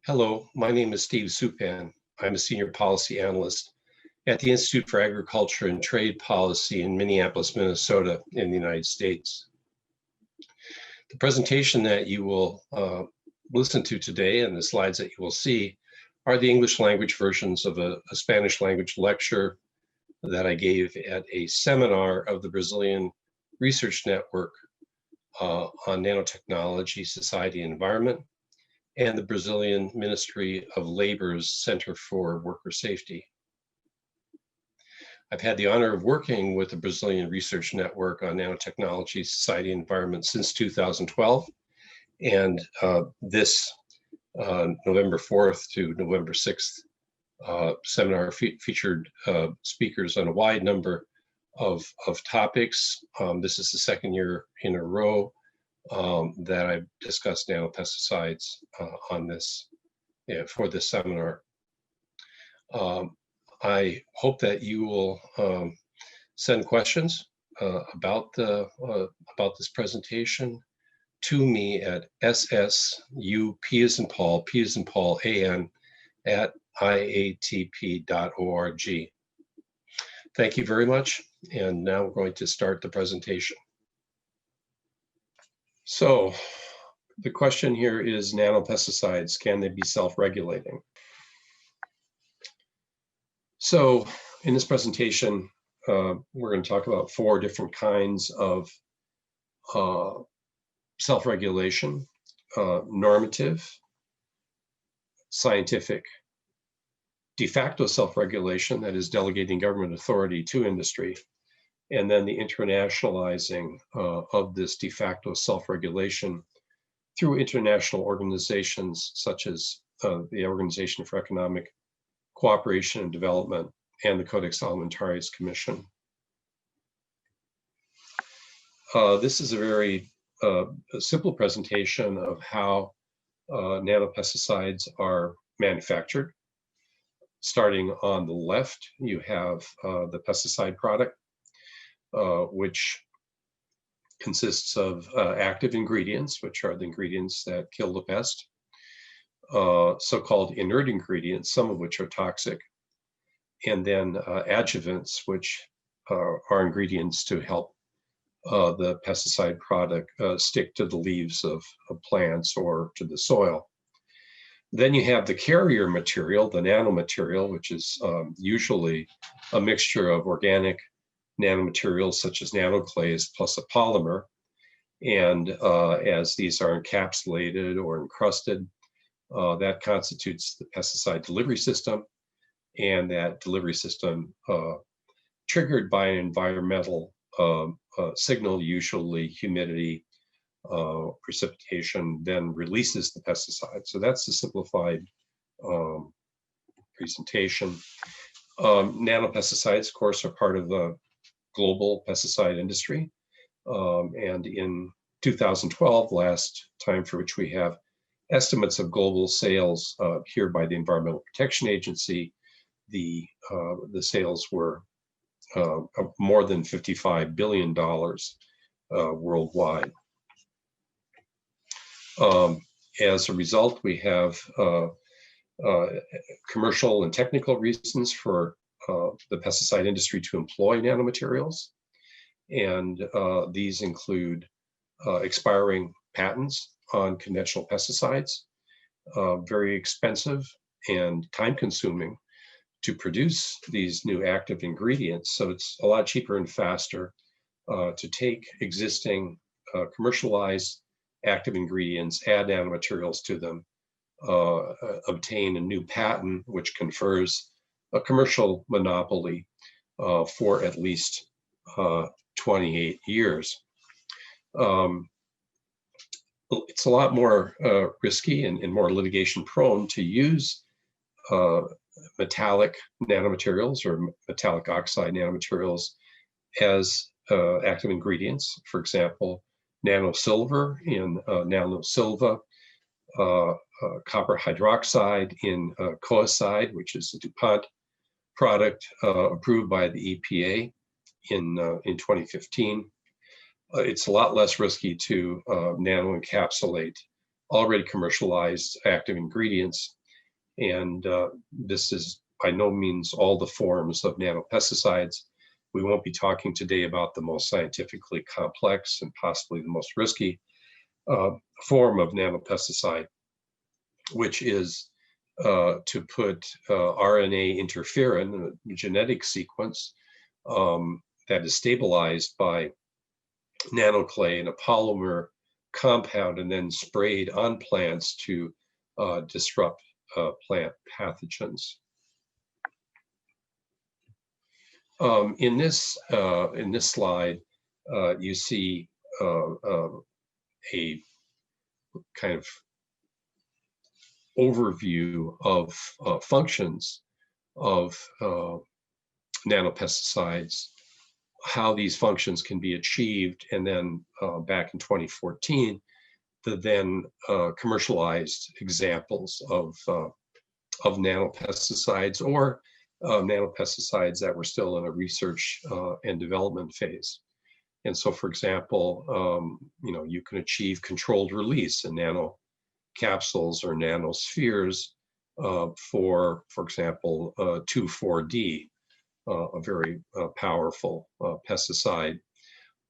Hello, my name is Steve Suppan. I'm a senior policy analyst at the Institute for Agriculture and Trade Policy in Minneapolis, Minnesota, in the United States. The presentation that you will listen to today and the slides that you will see are the English language versions of a Spanish language lecture that I gave at a seminar of the Brazilian Research Network on Nanotechnology, Society, and Environment, and the Brazilian Ministry of Labor's Center for Worker Safety. I've had the honor of working with the Brazilian Research Network on Nanotechnology, Society, and Environment since 2012. And this November 4th to November 6th seminar featured speakers on a wide number of topics. This is the second year in a row that I've discussed nanopesticides on this for this seminar. I hope that you will send questions about this presentation to me at ssuppan@iatp.org. Thank you very much, and now we're going to start the presentation. So the question here is nanopesticides, can they be self-regulating? So in this presentation, we're going to talk about four different kinds of self-regulation: normative, scientific, de facto self-regulation, that is delegating government authority to industry, and then the internationalizing of this de facto self-regulation through international organizations such as the Organization for Economic Cooperation and Development and the Codex Alimentarius Commission. This is a very simple presentation of how nanopesticides are manufactured. Starting on the left, you have the pesticide product, which consists of active ingredients, which are the ingredients that kill the pest, so-called inert ingredients, some of which are toxic, and then adjuvants, which are ingredients to help the pesticide product stick to the leaves of plants or to the soil. Then you have the carrier material, the nanomaterial, which is usually a mixture of organic nanomaterials such as nanoclays plus a polymer. And as these are encapsulated or encrusted, that constitutes the pesticide delivery system. And that delivery system, triggered by an environmental signal, usually humidity, precipitation, then releases the pesticide. So that's the simplified presentation. Nanopesticides, of course, are part of the global pesticide industry. And in 2012, last time for which we have estimates of global sales here by the Environmental Protection Agency, the sales were more than $55 billion worldwide. As a result, we have commercial and technical reasons for the pesticide industry to employ nanomaterials. And these include expiring patents on conventional pesticides, very expensive and time-consuming to produce these new active ingredients. So it's a lot cheaper and faster to take existing commercialized active ingredients, add nanomaterials to them, obtain a new patent which confers a commercial monopoly for at least 28 years. It's a lot more risky and more litigation prone to use metallic nanomaterials or metallic oxide nanomaterials as active ingredients. For example, nanosilver in nanosilva, copper hydroxide in coicide, which is a DuPont product approved by the EPA in 2015. It's a lot less risky to nano-encapsulate already commercialized active ingredients. And this is by no means all the forms of nanopesticides. We won't be talking today about the most scientifically complex and possibly the most risky form of nanopesticide, which is to put RNA interferon, a genetic sequence that is stabilized by nanoclay in a polymer compound and then sprayed on plants to disrupt plant pathogens. In this slide, you see a kind of overview of functions of nanopesticides, how these functions can be achieved, and then back in 2014, the then commercialized examples of nanopesticides or nanopesticides that were still in a research and development phase. And so, for example, you can achieve controlled release in nano capsules or nanospheres for example, 2,4-D, a very powerful pesticide.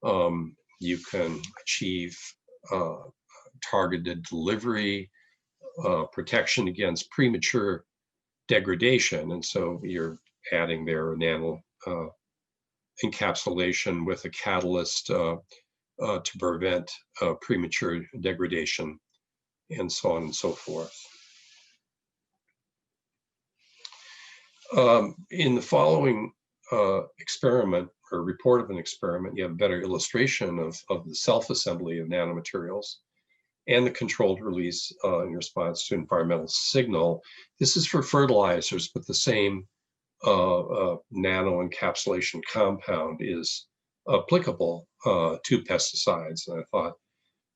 You can achieve targeted delivery, protection against premature degradation. And so you're adding there a nano encapsulation with a catalyst to prevent premature degradation, and so on and so forth. In the following experiment or report of an experiment, you have a better illustration of the self-assembly of nanomaterials and the controlled release in response to environmental signal. This is for fertilizers, but the same nano encapsulation compound is applicable to pesticides. And I thought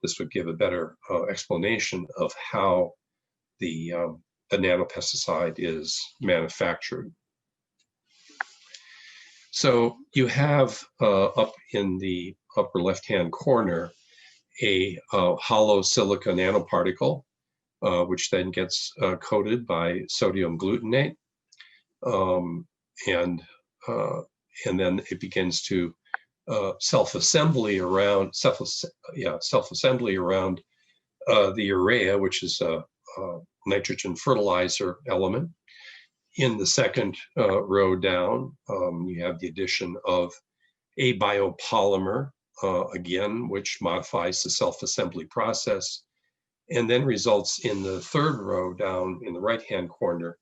this would give a better explanation of how the nanopesticide is manufactured. So you have up in the upper left-hand corner a hollow silica nanoparticle, which then gets coated by sodium glutamate, and then it begins to self-assembly around the urea, which is a nitrogen fertilizer element. In the second row down, you have the addition of a biopolymer, again, which modifies the self-assembly process, and then results in the third row down in the right-hand corner,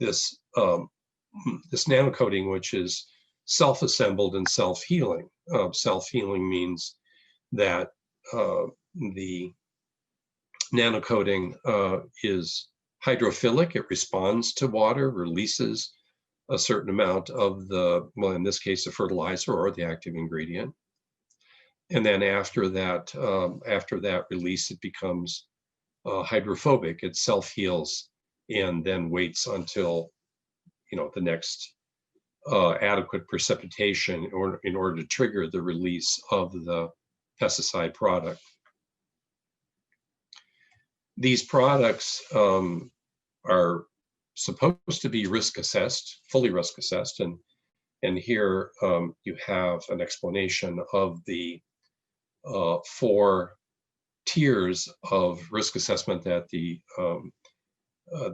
this nanocoating, which is self-assembled and self-healing. Self-healing means that the nanocoating is hydrophilic. It responds to water, releases a certain amount of the, well, in this case, the fertilizer or the active ingredient. And then after that release, it becomes hydrophobic. It self-heals and then waits until the next adequate precipitation in order to trigger the release of the pesticide product. These products are supposed to be risk assessed, fully risk assessed, and here you have an explanation of the 4 tiers of risk assessment that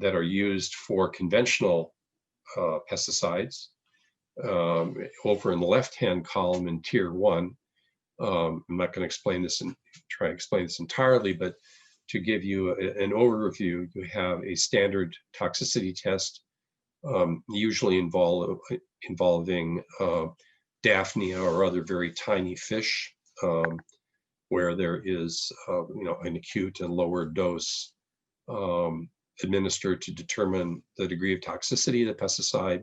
that are used for conventional pesticides. Over in the left-hand column in tier 1, I'm not going to explain this and try to explain this entirely, but to give you an overview, you have a standard toxicity test, usually involving Daphnia or other very tiny fish, where there is an acute and lower dose administered to determine the degree of toxicity of the pesticide.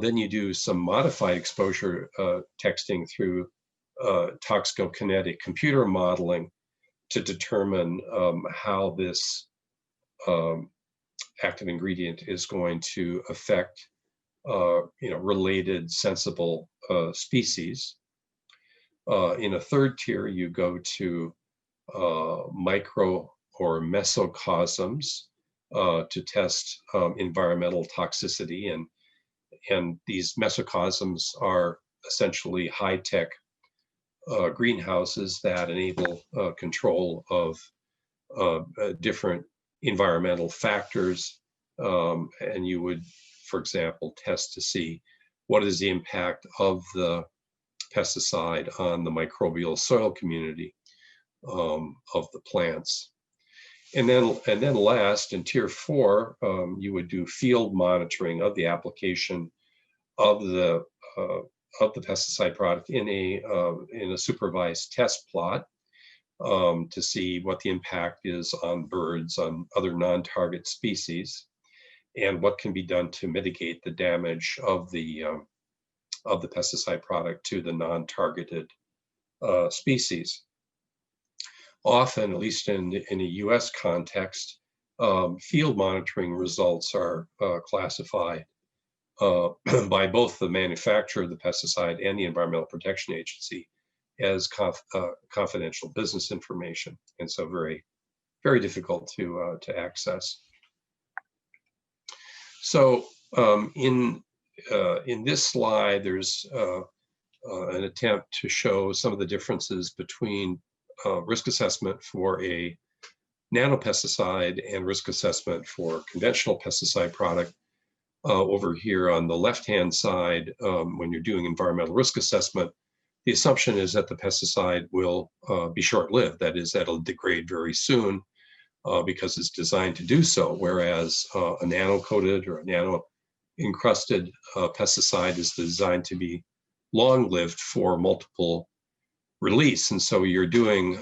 Then you do some modified exposure texting through toxicokinetic computer modeling to determine how this active ingredient is going to affect related sensible species. In a third tier, you go to micro or mesocosms to test environmental toxicity. And these mesocosms are essentially high-tech greenhouses that enable control of different environmental factors. And you would, for example, test to see what is the impact of the pesticide on the microbial soil community of the plants. And then last, in tier 4, you would do field monitoring of the application of the pesticide product in a supervised test plot to see what the impact is on birds, on other non-target species, and what can be done to mitigate the damage of the pesticide product to the non-targeted species. Often, at least in a US context, field monitoring results are classified by both the manufacturer of the pesticide and the Environmental Protection Agency as confidential business information, and so very, very difficult to access. So in this slide, there's an attempt to show some of the differences between risk assessment for a nanopesticide and risk assessment for conventional pesticide product. Over here on the left-hand side, when you're doing environmental risk assessment, the assumption is that the pesticide will be short-lived. That is, that it'll degrade very soon because it's designed to do so, whereas a nano-coated or a nano-encrusted pesticide is designed to be long-lived for multiple release. And so you're doing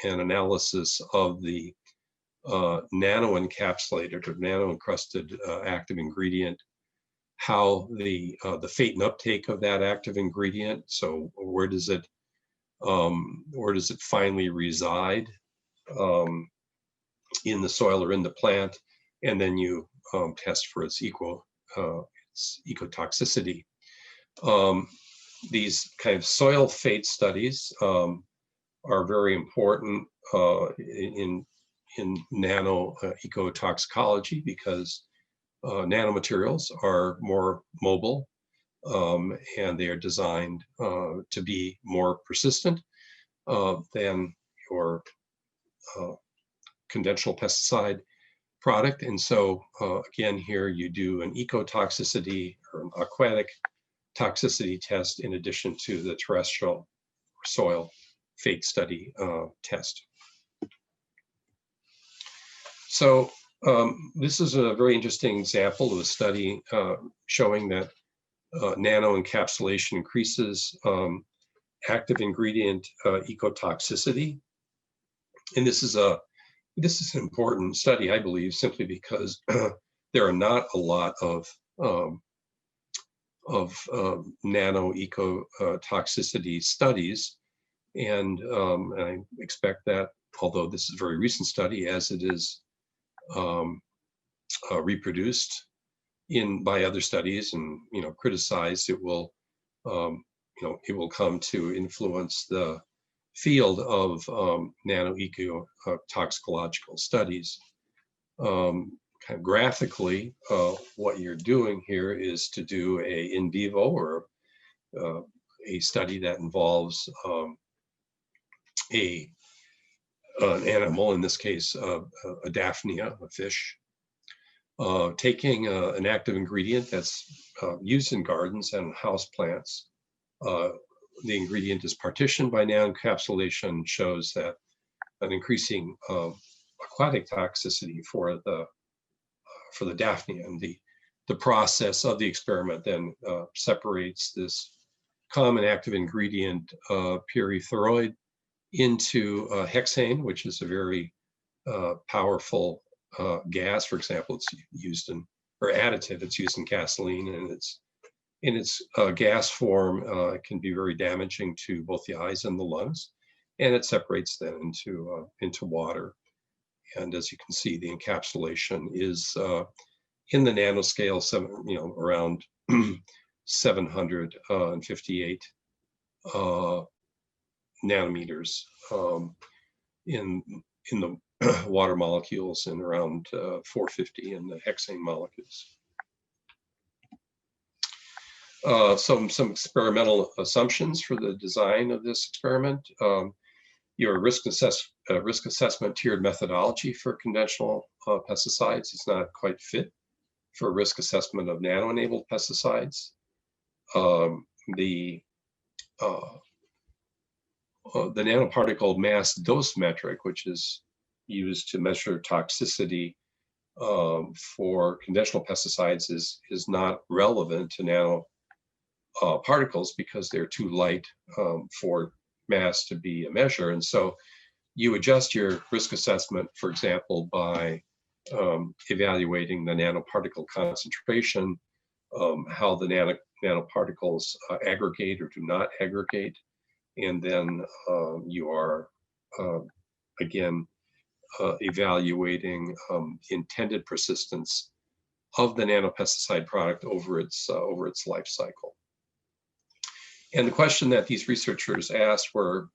an analysis of the nano-encapsulated or nano-encrusted active ingredient, how the fate and uptake of that active ingredient. So where does it finally reside in the soil or in the plant? And then you test for its ecotoxicity. These kind of soil fate studies are very important in nano ecotoxicology because nanomaterials are more mobile and they are designed to be more persistent than your conventional pesticide product. And so again, here you do an ecotoxicity or an aquatic toxicity test in addition to the terrestrial soil fate study test. So this is a very interesting example of a study showing that nano encapsulation increases active ingredient ecotoxicity. And this is an important study, I believe, simply because there are not a lot of nano ecotoxicity studies. And I expect that, although this is a very recent study, as it is reproduced by other studies and criticized, it will it will come to influence the field of nano ecotoxicological studies. Kind of graphically, what you're doing here is to do a in vivo or a study that involves an animal, in this case a Daphnia, a fish, taking an active ingredient that's used in gardens and house plants. The ingredient is partitioned by nanoencapsulation, shows that an increasing aquatic toxicity for the Daphnia, and the process of the experiment then separates this common active ingredient pyrethroid into hexane, which is a very powerful gas. For example, it's used in, or additive, it's used in gasoline, and in its gas form, it can be very damaging to both the eyes and the lungs, and it separates then into water. And as you can see, the encapsulation is in the nanoscale, around 758 nanometers in in the water molecules and around 450 in the hexane molecules. Some experimental assumptions for the design of this experiment. Your risk assessment tiered methodology for conventional pesticides is not quite fit for risk assessment of nano-enabled pesticides. The nanoparticle mass dose metric, which is used to measure toxicity for conventional pesticides, is not relevant to nano particles because they're too light for mass to be a measure. And so you adjust your risk assessment, for example, by evaluating the nanoparticle concentration, how the nanoparticles aggregate or do not aggregate. And then you are, again, evaluating intended persistence of the nanopesticide product over its life cycle. And the question that these researchers asked were,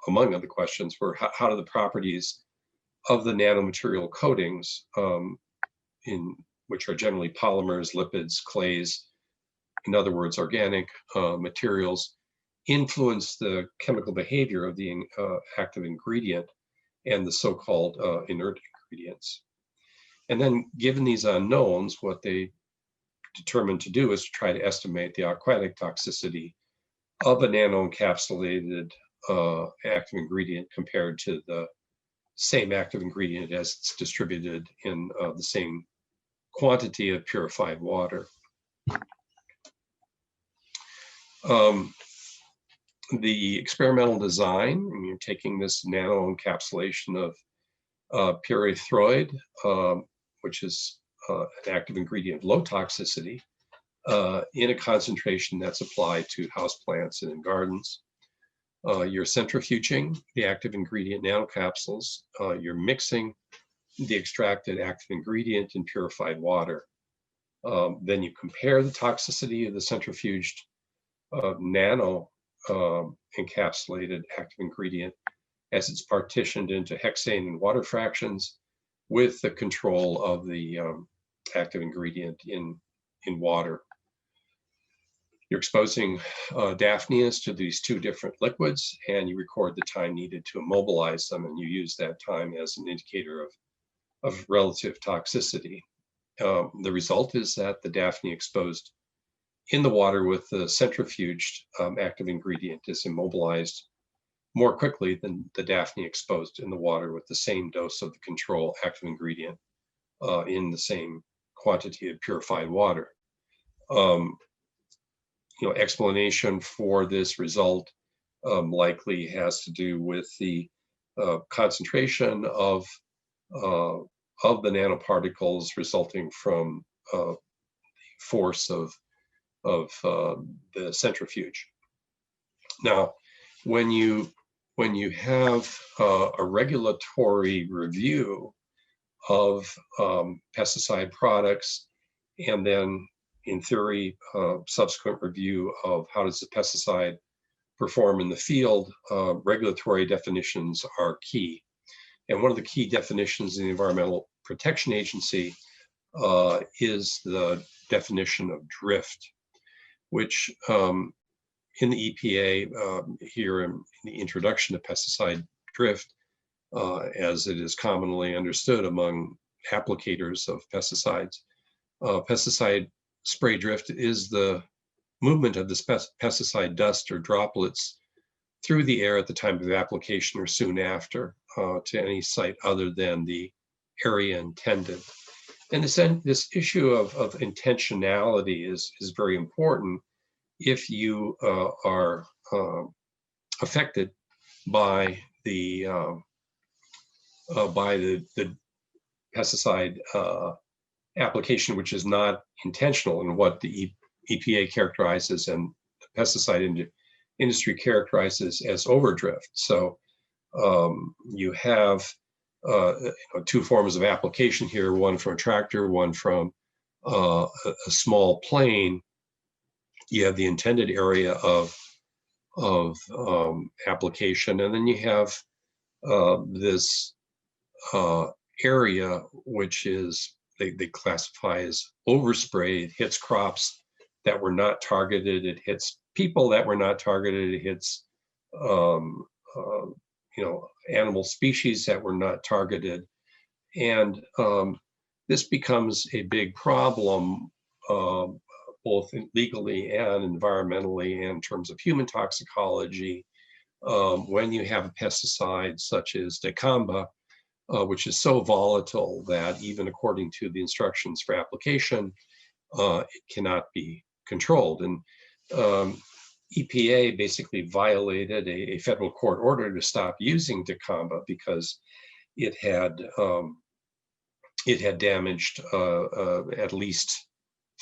among other questions, were how do the properties of the nanomaterial coatings, which are generally polymers, lipids, clays, in other words, organic materials, influence the chemical behavior of the active ingredient and the so-called inert ingredients. And then given these unknowns, what they determined to do is to try to estimate the aquatic toxicity of a nano-encapsulated active ingredient compared to the same active ingredient as it's distributed in the same quantity of purified water. The experimental design, and you're taking this nano-encapsulation of pyrethroid, which is an active ingredient of low toxicity, in a concentration that's applied to houseplants and in gardens. You're centrifuging the active ingredient nanocapsules. You're mixing the extracted active ingredient in purified water. Then you compare the toxicity of the centrifuged nano encapsulated active ingredient as it's partitioned into hexane and water fractions with the control of the active ingredient in water. You're exposing daphnias to these two different liquids, and you record the time needed to immobilize them, and you use that time as an indicator of relative toxicity. The result is that the daphne exposed in the water with the centrifuged active ingredient is immobilized more quickly than the daphne exposed in the water with the same dose of the control active ingredient in the same quantity of purified water. Explanation for this result likely has to do with the concentration of the nanoparticles resulting from the force of the centrifuge. Now, when you have a regulatory review of pesticide products, and then in theory, subsequent review of how does the pesticide perform in the field, regulatory definitions are key. And one of the key definitions in the Environmental Protection Agency is the definition of drift, which in the EPA, here in the introduction to pesticide drift, as it is commonly understood among applicators of pesticides, pesticide spray drift is the movement of the pesticide dust or droplets through the air at the time of application or soon after to any site other than the area intended. And this issue of intentionality is very important if you are affected by the pesticide application, which is not intentional, and what the EPA characterizes and the pesticide industry characterizes as overdrift. So you have two forms of application here, one from a tractor, one from a small plane. You have the intended area of application, and then you have this area, which is they classify as overspray. It hits crops that were not targeted. It hits people that were not targeted. It hits um, animal species that were not targeted, and this becomes a big problem, both legally and environmentally, and in terms of human toxicology. When you have a pesticide such as dicamba, which is so volatile that even according to the instructions for application, it cannot be controlled. And EPA basically violated a federal court order to stop using dicamba because it had damaged at least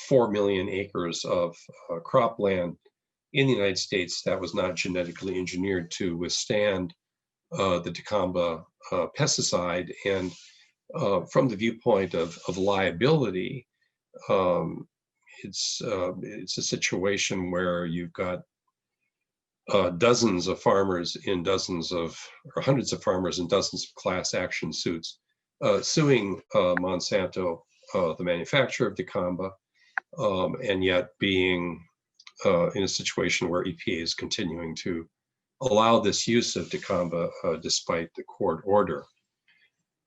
4 million acres of cropland in the United States that was not genetically engineered to withstand the dicamba pesticide. And from the viewpoint of liability, it's a situation where you've got dozens of farmers in dozens of, or hundreds of farmers in dozens of class action suits suing Monsanto, the manufacturer of dicamba, and yet being in a situation where EPA is continuing to allow this use of dicamba despite the court order.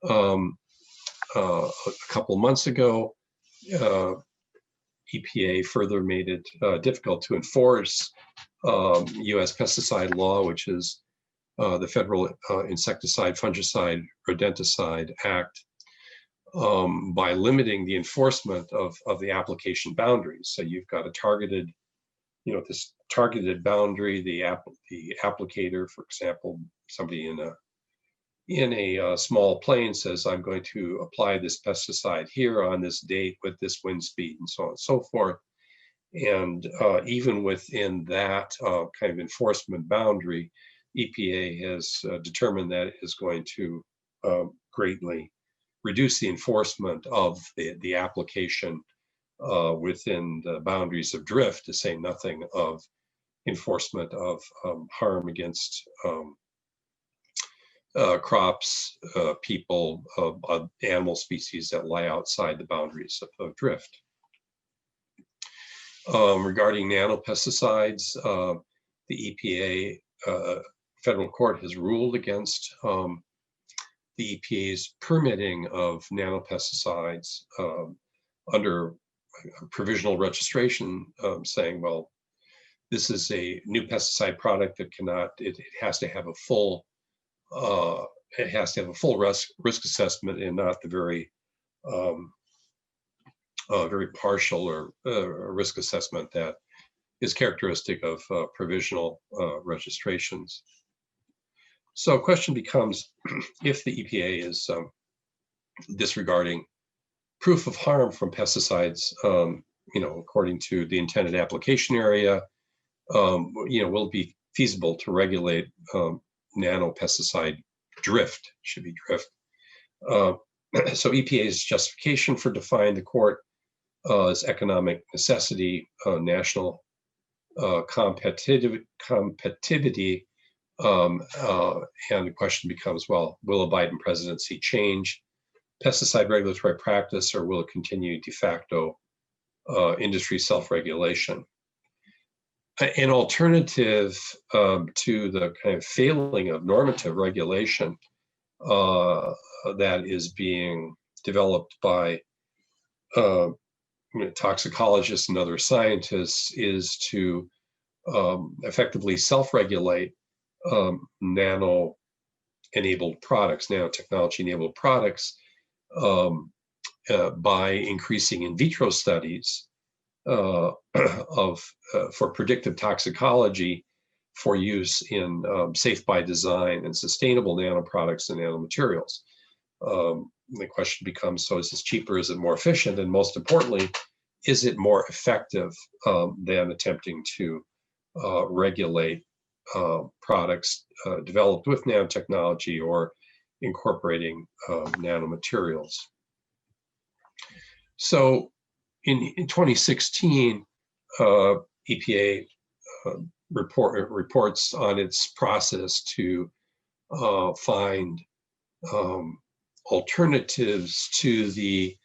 A couple months ago, EPA further made it difficult to enforce U.S. pesticide law, which is the Federal Insecticide, Fungicide, Rodenticide Act, by limiting the enforcement of the application boundaries. So you've got a targeted, this targeted boundary. The applicator, for example, somebody in a small plane says, I'm going to apply this pesticide here on this date with this wind speed and so on and so forth. And even within that kind of enforcement boundary, EPA has determined that it is going to greatly reduce the enforcement of the application within the boundaries of drift, to say nothing of enforcement of harm against crops, people, animal species that lie outside the boundaries of drift. Regarding nanopesticides, the EPA federal court has ruled against the EPA's permitting of nanopesticides under provisional registration, saying, well, this is a new pesticide product that it has to have a full risk assessment and not the very partial or risk assessment that is characteristic of provisional registrations. So a question becomes, if the EPA is disregarding proof of harm from pesticides, according to the intended application area, will it be feasible to regulate nanopesticide drift? Should be drift. So EPA's justification for defying the court is economic necessity, national competitivity, and the question becomes, well, will a Biden presidency change pesticide regulatory practice, or will it continue de facto industry self-regulation? An alternative to the kind of failing of normative regulation that is being developed by toxicologists and other scientists is to effectively self-regulate nano-enabled products, nanotechnology-enabled products, by increasing in vitro studies for predictive toxicology for use in safe by design and sustainable nanoproducts and nanomaterials. The question becomes, so is this cheaper? Is it more efficient? And most importantly, is it more effective than attempting to regulate products developed with nanotechnology or incorporating nanomaterials? So in 2016, EPA reports on its process to find alternatives to the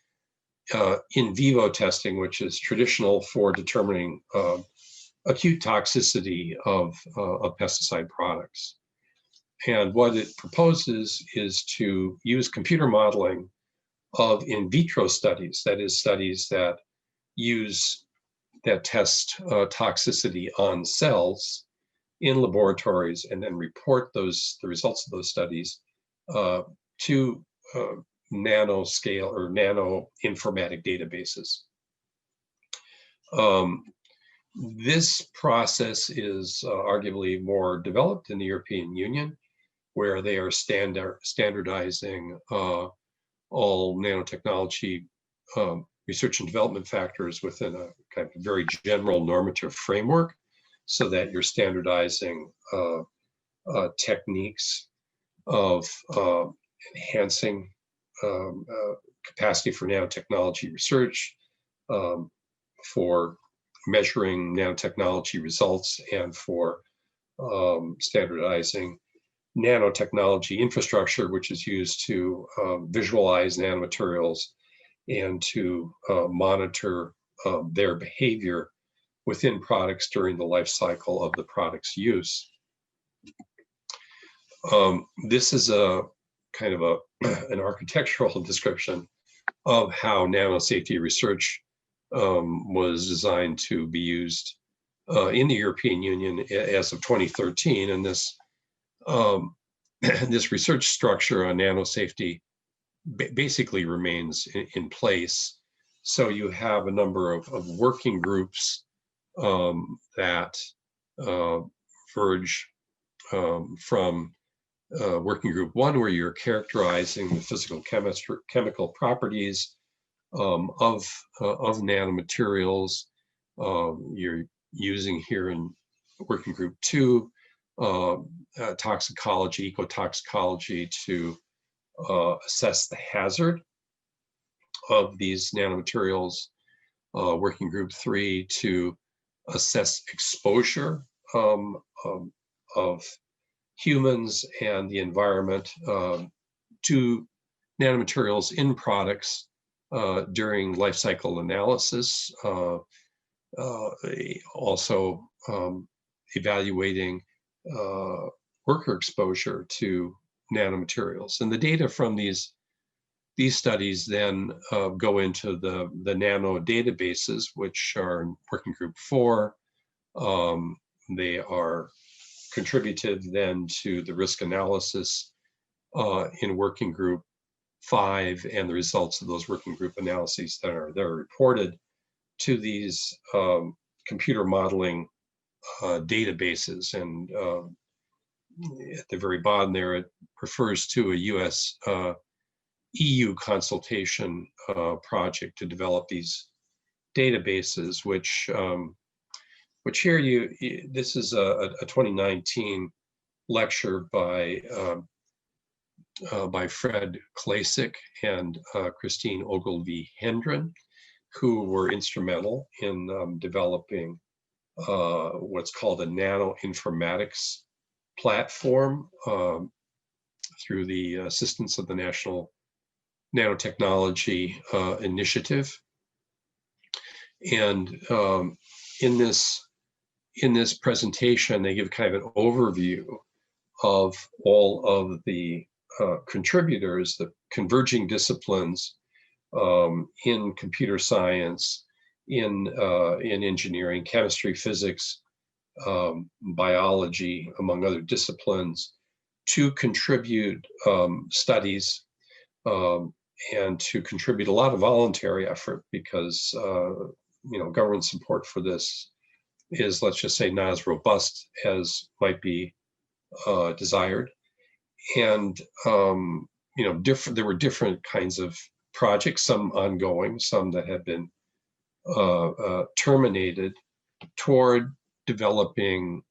in vivo testing, which is traditional for determining acute toxicity of pesticide products. And what it proposes is to use computer modeling of in vitro studies, that is, studies that test toxicity on cells in laboratories and then report the results of those studies to nanoscale or nano informatic databases. This process is arguably more developed in the European Union, where they are standardizing all nanotechnology research and development factors within a kind of very general normative framework, so that you're standardizing techniques of enhancing capacity for nanotechnology research, for measuring nanotechnology results, and for standardizing nanotechnology infrastructure, which is used to visualize nanomaterials and to monitor their behavior within products during the life cycle of the product's use. This is a kind of an architectural description of how nanosafety research was designed to be used in the European Union as of 2013. And this this research structure on nanosafety basically remains in place. So you have a number of working groups that verge from working group 1, where you're characterizing the physical chemical properties of nanomaterials. You're using here in working group 2 toxicology, ecotoxicology, to assess the hazard of these nanomaterials. Working group 3 to assess exposure of humans and the environment to nanomaterials in products during life cycle analysis. Also evaluating worker exposure to nanomaterials. And the data from these studies then go into the nano databases, which are in working group 4. They are contributed then to the risk analysis in working group 5, and the results of those working group analyses that are reported to these computer modeling databases. And at the very bottom there, it refers to a US EU consultation project to develop these databases, which here this is a 2019 lecture by Fred Klasik and Christine Ogilvie-Hendren, who were instrumental in developing what's called a nanoinformatics platform through the assistance of the National Nanotechnology Initiative. And in this presentation, they give kind of an overview of all of the contributors, the converging disciplines in computer science, in engineering, chemistry, physics, biology, among other disciplines, to contribute studies and to contribute a lot of voluntary effort, because government support for this is, let's just say, not as robust as might be desired. And there were different kinds of projects, some ongoing, some that have been terminated, toward developing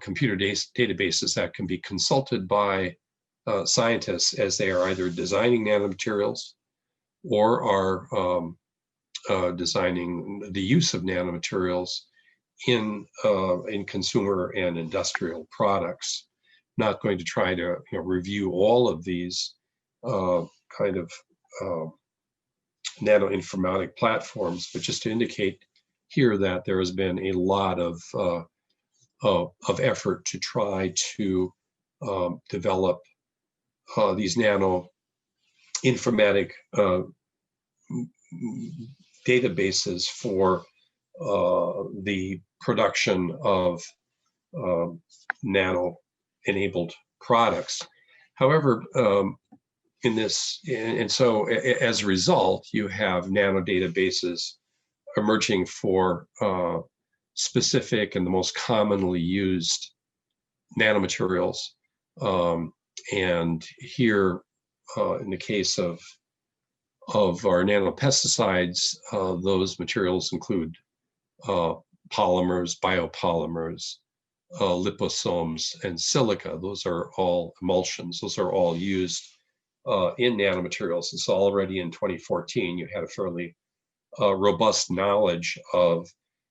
computer databases that can be consulted by scientists as they are either designing nanomaterials or are designing the use of nanomaterials in consumer and industrial products. not going to try to review all of these kind of nanoinformatic platforms, but just to indicate here that there has been a lot of effort to try to develop these nanoinformatic databases for the production of nano-enabled products. However, so as a result, you have nano databases emerging for specific and the most commonly used nanomaterials. And here, in the case of our nanopesticides, those materials include polymers, biopolymers, liposomes, and silica. Those are all emulsions. Those are all used in nanomaterials. And so already in 2014, you had a fairly robust knowledge of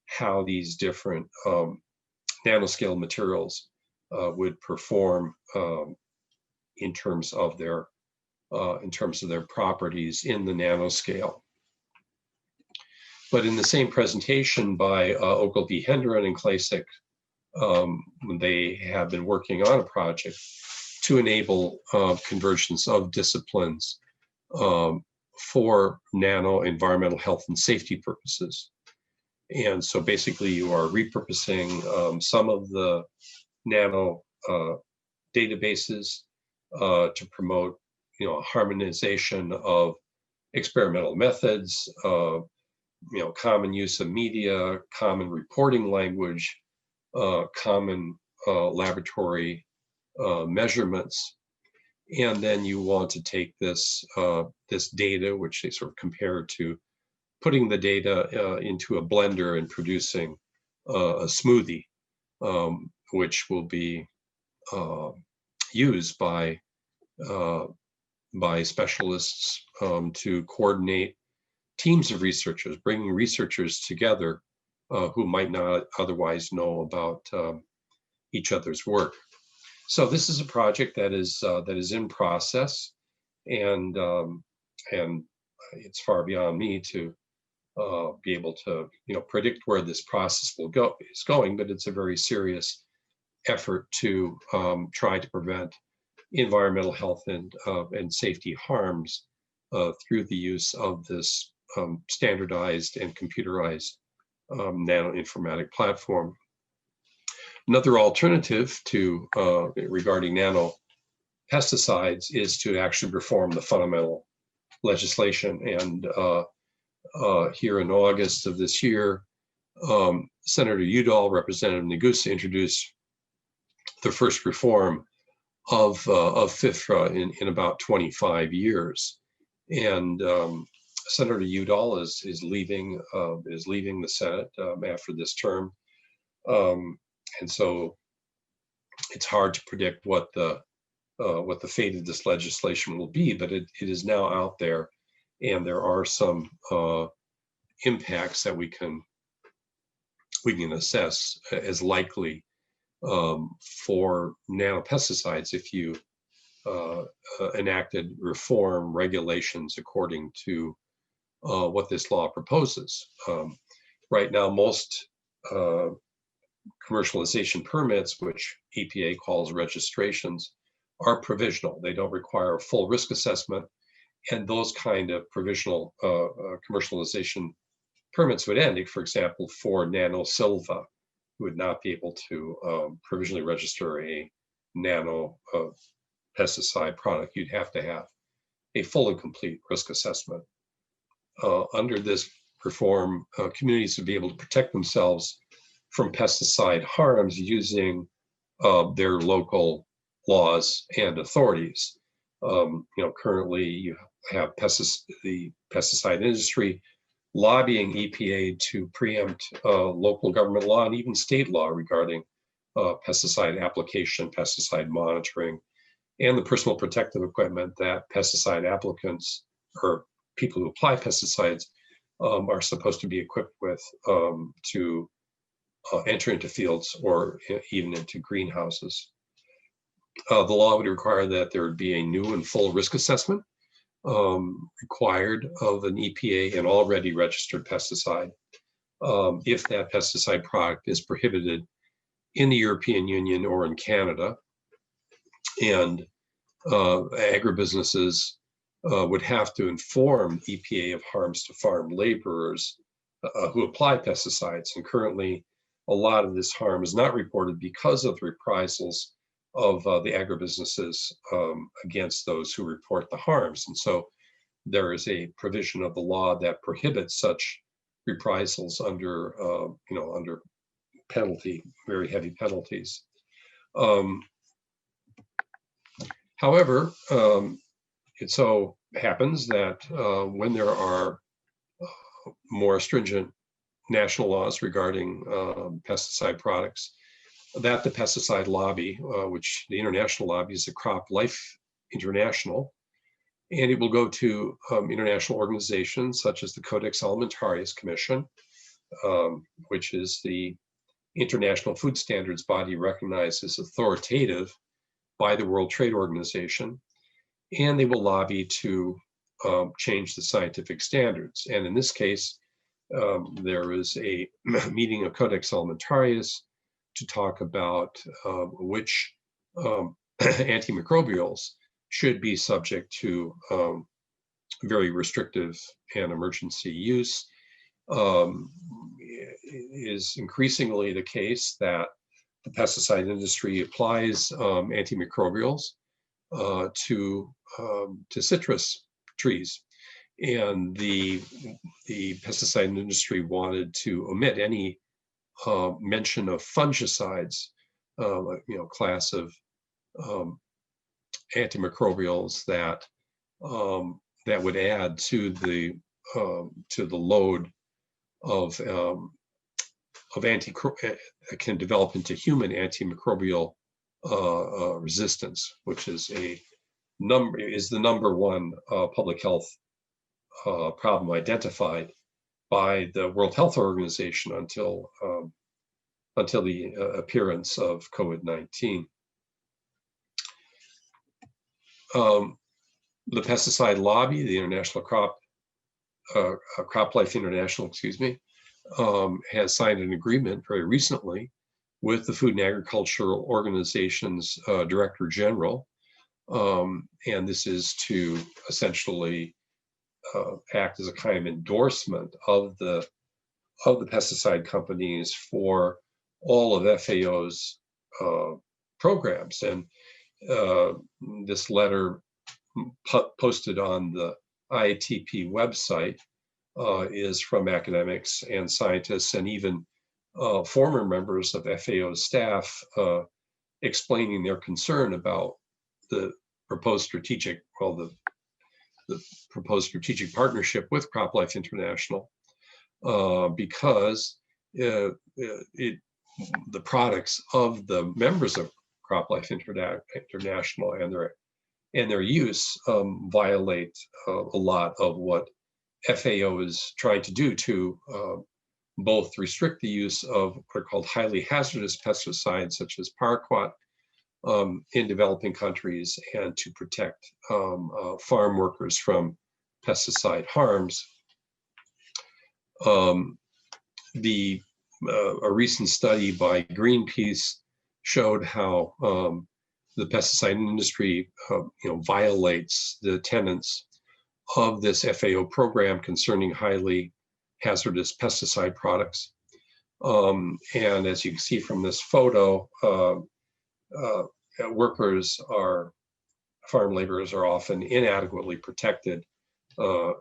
how these different nanoscale materials would perform in terms of their properties in the nanoscale. But in the same presentation by Ogilvy, Hendren, and Klasik, they have been working on a project to enable convergence of disciplines for nano environmental health and safety purposes. And so basically you are repurposing some of the nano databases to promote harmonization of experimental methods, common use of media, common reporting language, common laboratory measurements. And then you want to take this data, which they sort of compare to putting the data into a blender and producing a smoothie, which will be used by specialists to coordinate teams of researchers, bringing researchers together who might not otherwise know about each other's work. So this is a project that is in process, and it's far beyond me to be able to predict where this process is going, but it's a very serious effort to try to prevent environmental health and safety harms through the use of this standardized and computerized nanoinformatic platform. Another alternative to regarding nanopesticides is to actually reform the fundamental legislation. And here in August of this year, Senator Udall, Representative Neguse introduced the first reform of FIFRA in about 25 years. And Senator Udall is leaving the Senate after this term. And so it's hard to predict what the fate of this legislation will be, but it is now out there, and there are some impacts that we can assess as likely for nanopesticides if you enacted reform regulations according to what this law proposes. Right now, most commercialization permits, which EPA calls registrations, are provisional. They don't require a full risk assessment, and those kind of provisional commercialization permits would end. For example, for nanosilva, you would not be able to provisionally register a nano pesticide product. You'd have to have a full and complete risk assessment. Under this reform, communities would be able to protect themselves from pesticide harms using their local laws and authorities. Currently you have the pesticide industry lobbying EPA to preempt local government law and even state law regarding pesticide application, pesticide monitoring, and the personal protective equipment that pesticide applicants or people who apply pesticides are supposed to be equipped with to enter into fields or even into greenhouses. The law would require that there would be a new and full risk assessment required of an EPA and already registered pesticide if that pesticide product is prohibited in the European Union or in Canada. And agribusinesses would have to inform EPA of harms to farm laborers who apply pesticides. And currently, a lot of this harm is not reported because of the reprisals of the agribusinesses against those who report the harms. And so there is a provision of the law that prohibits such reprisals under, under penalty, very heavy penalties. However, it so happens that when there are more stringent national laws regarding pesticide products, that the pesticide lobby, which the international lobby is the Crop Life International, and it will go to international organizations such as the Codex Alimentarius Commission, which is the international food standards body recognized as authoritative by the World Trade Organization, and they will lobby to change the scientific standards. And in this case, there is a meeting of Codex Alimentarius to talk about which antimicrobials should be subject to very restrictive and emergency use. It is increasingly the case that the pesticide industry applies antimicrobials to citrus trees. And the pesticide industry wanted to omit any mention of fungicides, class of antimicrobials that would add to the load of can develop into human antimicrobial resistance, which is the number one public health problem identified by the World Health Organization until the appearance of COVID-19. The pesticide lobby, the International Crop Life International, has signed an agreement very recently with the Food and Agriculture Organization's Director General, and this is to essentially act as a kind of endorsement of the pesticide companies for all of FAO's programs. And this letter posted on the IATP website is from academics and scientists and even former members of FAO's staff explaining their concern about the proposed strategic partnership with CropLife International because the products of the members of CropLife International and their use violate a lot of what FAO is trying to do to both restrict the use of what are called highly hazardous pesticides such as paraquat in developing countries and to protect farm workers from pesticide harms. A recent study by Greenpeace showed how the pesticide industry violates the tenets of this FAO program concerning highly hazardous pesticide products. And as you can see from this photo, farm laborers are often inadequately protected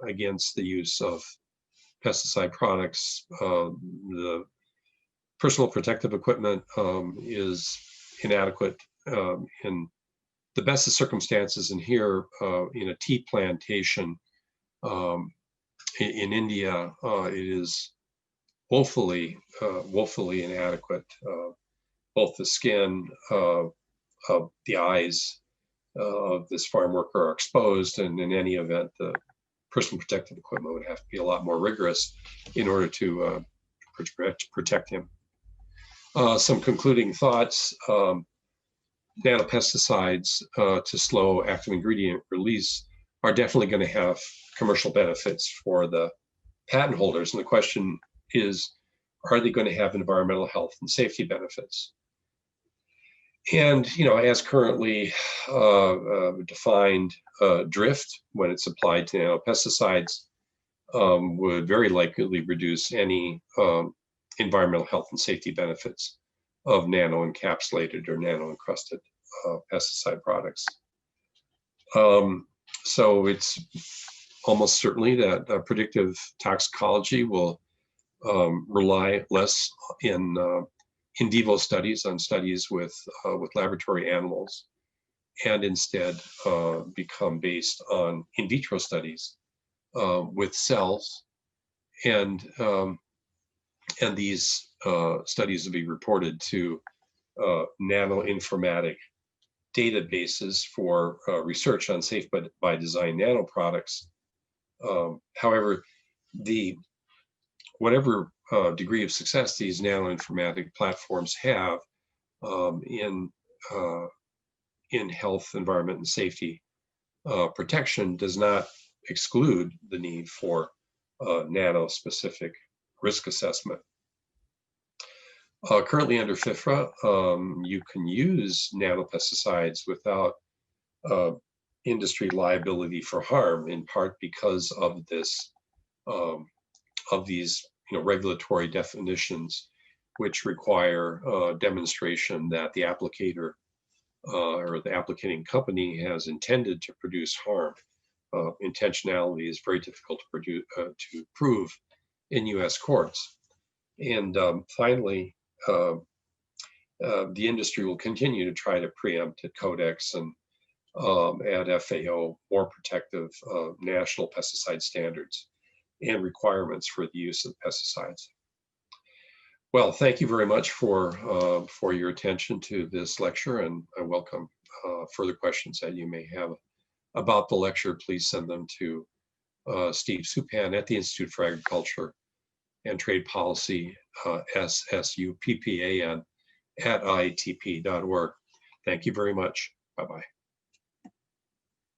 against the use of pesticide products. The personal protective equipment is inadequate in the best of circumstances. And here in a tea plantation in India, it is woefully inadequate. Both the skin of the eyes of this farm worker are exposed, and in any event, the personal protective equipment would have to be a lot more rigorous in order to protect him. Some concluding thoughts. nanopesticides to slow active ingredient release are definitely going to have commercial benefits for the patent holders. And the question is, are they going to have environmental health and safety benefits? And, as currently defined, drift, when it's applied to nanopesticides, would very likely reduce any environmental health and safety benefits of nano-encapsulated or nano-encrusted pesticide products. So it's almost certainly that predictive toxicology will rely less in vivo studies, on studies with laboratory animals, and instead become based on in vitro studies with cells, and these studies will be reported to nanoinformatic databases for research on safe by design nanoproducts. However, whatever degree of success these nanoinformatic platforms have in health, environment, and safety protection does not exclude the need for nano-specific risk assessment. Currently under FIFRA, you can use nanopesticides without industry liability for harm, in part because of these regulatory definitions, which require demonstration that the applicator or the applicating company has intended to produce harm. Intentionality is very difficult to prove in U.S. courts. And finally, the industry will continue to try to preempt at Codex and at FAO more protective national pesticide standards and requirements for the use of pesticides. Well, thank you very much for your attention to this lecture, and I welcome further questions that you may have about the lecture. Please send them to Steve Suppan at the Institute for Agriculture and Trade Policy, SSUPPAN, at IATP.org. Thank you very much. Bye-bye.